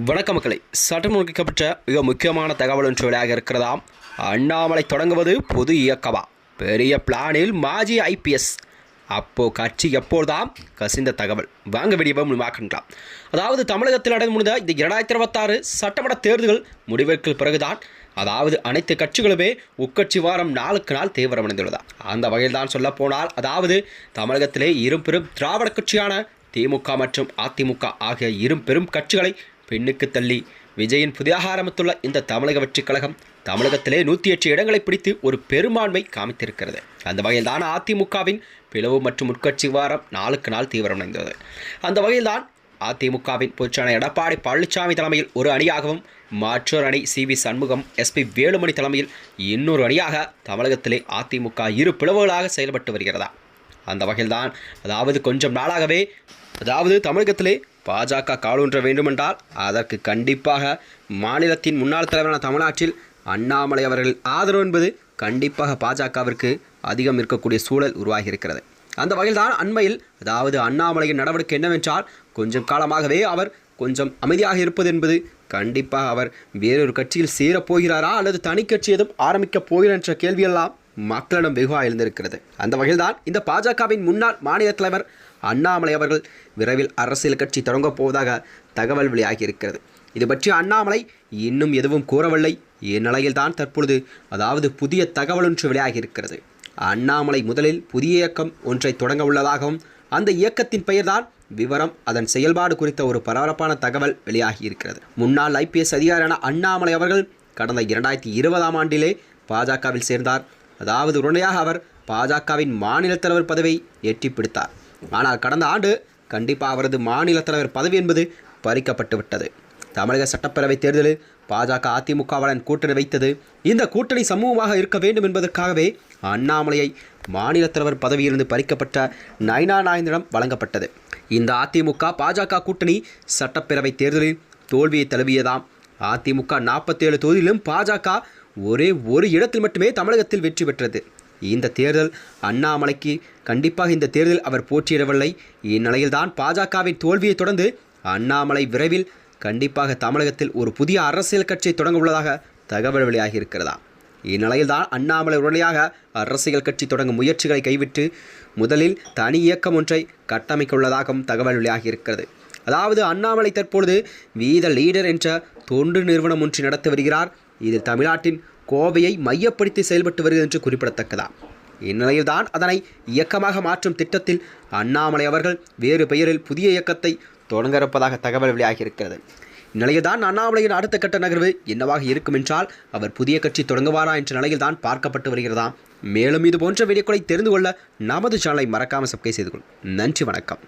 வணக்கம் மக்களை, சற்று முன்வைக்கப்பட்ட மிக முக்கியமான தகவல் ஒன்று வெளியாக இருக்கிறதாம். அண்ணாமலை தொடங்குவது பொது இயக்கமா? பெரிய பிளானில் மாஜி ஐபிஎஸ். கட்சி எப்போதுதான் கசிந்த தகவல். வாங்க வெளியே முன்வாக்கலாம். அதாவது தமிழகத்தில் நடந்து முடிந்த இந்த 2026 சட்டமன்ற தேர்தல்கள் முடிவுக்கு பிறகுதான் அனைத்து கட்சிகளுமே உட்கட்சி வாரம் நாளுக்கு நாள் தீவிரமடைந்துள்ளதா. அந்த வகையில் தான் சொல்ல போனால் தமிழகத்திலே பெரும் திராவிட கட்சியான திமுக மற்றும் அதிமுக ஆகிய பெரும் கட்சிகளை பெண்ணுக்கு தள்ளி விஜயின் புதிதாக ஆரம்பித்துள்ள இந்த தமிழக வெற்றிக் கழகம் தமிழகத்திலே 108 இடங்களை பிடித்து ஒரு பெரும்பான்மை காமித்திருக்கிறது. அந்த வகையில் தான் அதிமுகவின் பிளவு மற்றும் உட்கட்சி வாரம் நாளுக்கு நாள் தீவிரமடைந்தது. அந்த வகையில் தான் அதிமுகவின் பொதுச்செயலாளர் எடப்பாடி பழனிசாமி தலைமையில் ஒரு அணியாகவும் மற்றொரு அணி சிவி சண்முகம் எஸ்பி வேலுமணி தலைமையில் இன்னொரு அணியாக தமிழகத்திலே அதிமுக இரு பிளவுகளாக செயல்பட்டு வருகிறதா. அந்த வகையில்தான் கொஞ்சம் நாளாகவே தமிழகத்திலே பாஜக காலூன்ற வேண்டுமென்றால் அதற்கு கண்டிப்பாக மாநிலத்தின் முன்னாள் தலைவரான தமிழ்நாட்டில் அண்ணாமலை அவர்கள் ஆதரவு என்பது கண்டிப்பாக பாஜகவிற்கு அதிகம் இருக்கக்கூடிய சூழல் உருவாகி இருக்கிறது. அந்த வகையில்தான் அண்மையில் அண்ணாமலையின் நடவடிக்கை என்னவென்றால் கொஞ்சம் காலமாகவே அவர் கொஞ்சம் அமைதியாக இருப்பது என்பது கண்டிப்பாக அவர் வேறொரு கட்சியில் சேரப்போகிறாரா அல்லது தனி கட்சி எதுவும் ஆரம்பிக்கப் போகிறார் என்ற கேள்வியெல்லாம் மக்களிடம் வெகுவாக எழுந்திருக்கிறது. அந்த வகையில்தான் இந்த பாஜகவின் முன்னாள் மாநில தலைவர் அண்ணாமலை அவர்கள் விரைவில் அரசியல் கட்சி தொடங்கப் போவதாக தகவல் வெளியாகி இருக்கிறது. இது பற்றி அண்ணாமலை இன்னும் எதுவும் கூறவில்லை. இந்நிலையில்தான் தற்பொழுது புதிய தகவல் ஒன்று வெளியாகி இருக்கிறது. அண்ணாமலை முதலில் புதிய இயக்கம் ஒன்றை தொடங்க உள்ளதாகவும் அந்த இயக்கத்தின் பெயர்தான் விவரம் அதன் செயல்பாடு குறித்த ஒரு பரபரப்பான தகவல் வெளியாகி இருக்கிறது. முன்னாள் ஐபிஎஸ் அதிகாரியான அண்ணாமலை அவர்கள் கடந்த 2020ஆம் ஆண்டிலே பாஜகவில் சேர்ந்தார். உடனடியாக அவர் பாஜகவின் மாநில தலைவர் பதவியை எட்டி பிடித்தார். ஆனால் கடந்த ஆண்டு கண்டிப்பாக அவரது மாநில தலைவர் பதவி என்பது பறிக்கப்பட்டு விட்டது. தமிழக சட்டப்பேரவை தேர்தலில் பாஜக அதிமுகவுடன் கூட்டணி வைத்தது. இந்த கூட்டணி சமூகமாக இருக்க வேண்டும் என்பதற்காகவே அண்ணாமலையை மாநில தலைவர் பதவியிலிருந்து பறிக்கப்பட்ட நைனா நாயந்திரம் வழங்கப்பட்டது. இந்த அதிமுக பாஜக கூட்டணி சட்டப்பேரவை தேர்தலில் தோல்வியை தழுவியதாம். அதிமுக 47 தொகுதியிலும் பாஜக ஒரே ஒரு இடத்தில் மட்டுமே தமிழகத்தில் வெற்றி பெற்றது. இந்த தேர்தல் அண்ணாமலைக்கு கண்டிப்பாக இந்த தேர்தல் அவர் போட்டியிடவில்லை. இந்நிலையில்தான் பாஜகவின் தோல்வியை தொடர்ந்து அண்ணாமலை விரைவில் கண்டிப்பாக தமிழகத்தில் ஒரு புதிய அரசியல் கட்சியை தொடங்க உள்ளதாக தகவல் வெளியாகி இருக்கிறதா. இந்நிலையில்தான் அண்ணாமலை உடனடியாக அரசியல் கட்சி தொடங்கும் முயற்சிகளை கைவிட்டு முதலில் தனி இயக்கம் ஒன்றை கட்டமைக்க உள்ளதாகவும் தகவல் வெளியாகி இருக்கிறது. அண்ணாமலை தற்பொழுது வீத லீடர் என்ற தொண்டு நிறுவனம் ஒன்று நடத்தி வருகிறார். இது தமிழ்நாட்டின் கோவையை மையப்படுத்தி செயல்பட்டு வருகிறது என்று குறிப்பிடத்தக்கதா. இந்நிலையில்தான் அதனை இயக்கமாக மாற்றும் திட்டத்தில் அண்ணாமலை அவர்கள் வேறு பெயரில் புதிய இயக்கத்தை தொடங்க இருப்பதாக தகவல் வெளியாகி இருக்கிறது. இந்நிலையில்தான் அண்ணாமலையின் அடுத்த கட்ட நகர்வு என்னவாக இருக்கும் என்றால் அவர் புதிய கட்சி தொடங்குவாரா என்ற நிலையில்தான் பார்க்கப்பட்டு வருகிறதாம். மேலும் இது போன்ற வீடியோக்களை தெரிந்து கொள்ள நமது சேனலை மறக்காமல் சப்ஸ்கிரைப் செய்து கொள்ளுங்கள். நன்றி, வணக்கம்.